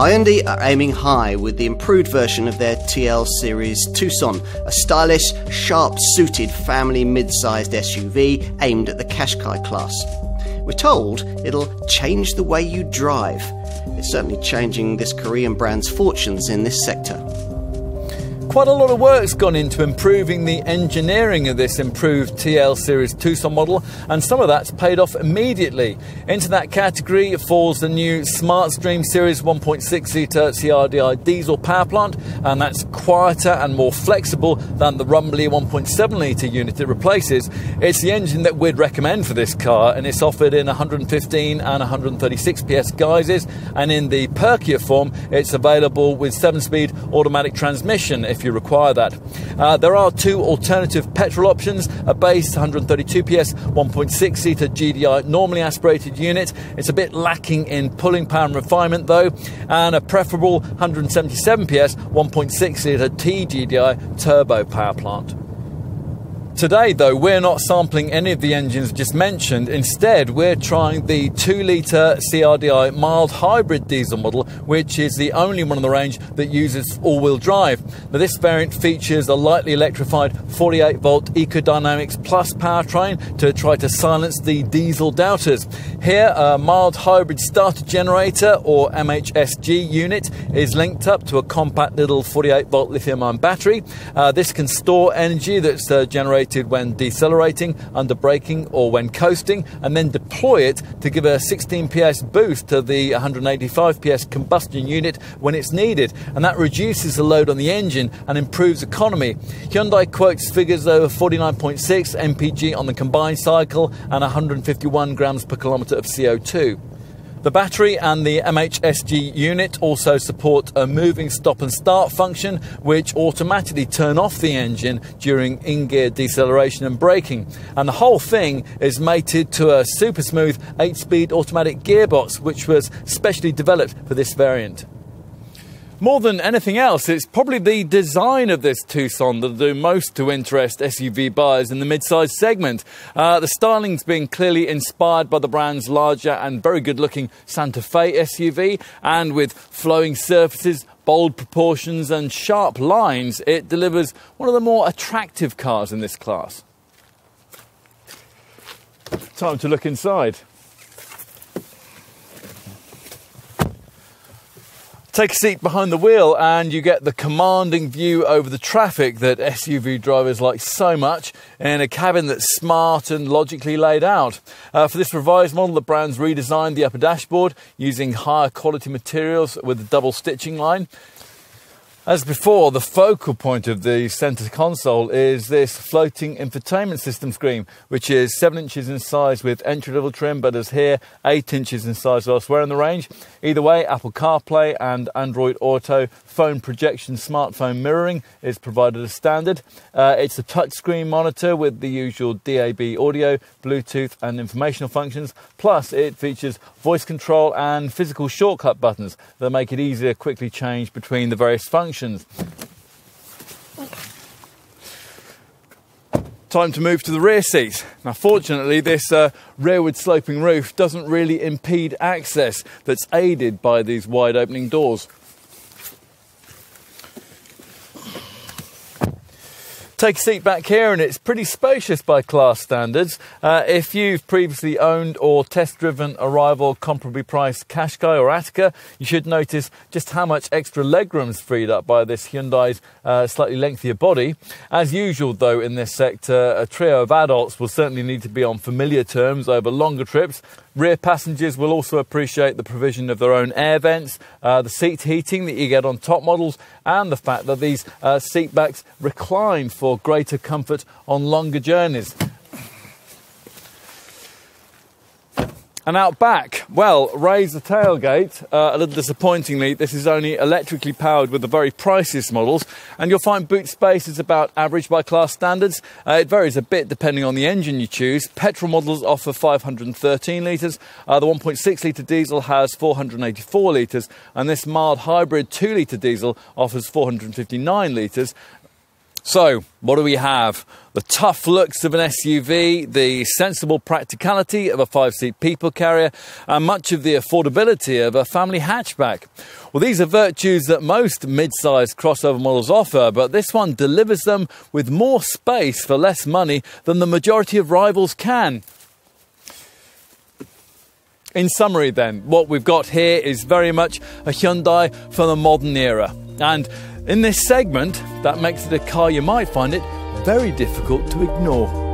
Hyundai are aiming high with the improved version of their TL Series Tucson, a stylish, sharp-suited family mid-sized SUV aimed at the Qashqai class. We're told it'll change the way you drive. It's certainly changing this Korean brand's fortunes in this sector. Quite a lot of work's gone into improving the engineering of this improved TL Series Tucson model, and some of that's paid off immediately. Into that category falls the new SmartStream Series 1.6-litre CRDI diesel power plant, and that's quieter and more flexible than the rumbly 1.7-litre unit it replaces. It's the engine that we'd recommend for this car, and it's offered in 115 and 136 PS guises, and in the perkier form it's available with 7-speed automatic transmission if you require that. There are two alternative petrol options: a base 132 PS 1.6-litre GDI normally aspirated unit. It's a bit lacking in pulling power and refinement though, and a preferable 177 PS 1.6-litre TGDI turbo power plant. Today though, we're not sampling any of the engines just mentioned. Instead, we're trying the 2-litre CRDI mild hybrid diesel model, which is the only one in the range that uses all-wheel drive. Now, this variant features a lightly electrified 48-volt EcoDynamics Plus powertrain to try to silence the diesel doubters. Here, a mild hybrid starter generator, or MHSG unit, is linked up to a compact little 48-volt lithium-ion battery. This can store energy that's generated when decelerating, under braking, or when coasting, and then deploy it to give a 16 PS boost to the 185 PS combustion unit when it's needed, and that reduces the load on the engine and improves economy. Hyundai quotes figures over 49.6 mpg on the combined cycle and 151 grams per kilometre of CO2. The battery and the MHSG unit also support a moving stop and start function, which automatically turn off the engine during in-gear deceleration and braking. And the whole thing is mated to a super smooth 8-speed automatic gearbox, which was specially developed for this variant. More than anything else, it's probably the design of this Tucson that'll do most to interest SUV buyers in the mid-size segment. The styling's been clearly inspired by the brand's larger and very good-looking Santa Fe SUV, and with flowing surfaces, bold proportions and sharp lines, it delivers one of the more attractive cars in this class. Time to look inside. Take a seat behind the wheel and you get the commanding view over the traffic that SUV drivers like so much, in a cabin that's smart and logically laid out. For this revised model, the brand's redesigned the upper dashboard using higher quality materials with a double stitching line. As before, the focal point of the centre console is this floating infotainment system screen, which is 7 inches in size with entry-level trim, but as here, 8 inches in size elsewhere in the range. Either way, Apple CarPlay and Android Auto phone projection smartphone mirroring is provided as standard. It's a touchscreen monitor with the usual DAB audio, Bluetooth and informational functions. Plus, it features voice control and physical shortcut buttons that make it easy to quickly change between the various functions. Time to move to the rear seat. Now, fortunately, this rearward sloping roof doesn't really impede access, that's aided by these wide opening doors. Take a seat back here and it's pretty spacious by class standards. If you've previously owned or test-driven a rival comparably priced Qashqai or Attica, you should notice just how much extra legroom is freed up by this Hyundai's slightly lengthier body. As usual though in this sector, a trio of adults will certainly need to be on familiar terms over longer trips. Rear passengers will also appreciate the provision of their own air vents, the seat heating that you get on top models, and the fact that these seat backs recline for greater comfort on longer journeys. And out back, well, raise the tailgate. A little disappointingly, this is only electrically powered with the very priciest models, and you'll find boot space is about average by class standards. It varies a bit depending on the engine you choose. Petrol models offer 513 litres, the 1.6-litre diesel has 484 litres, and this mild hybrid 2-litre diesel offers 459 litres. So, what do we have? The tough looks of an SUV, the sensible practicality of a 5-seat people carrier, and much of the affordability of a family hatchback. Well, these are virtues that most mid-sized crossover models offer, but this one delivers them with more space for less money than the majority of rivals can. In summary then, what we've got here is very much a Hyundai from the modern era. And in this segment, that makes it a car you might find it very difficult to ignore.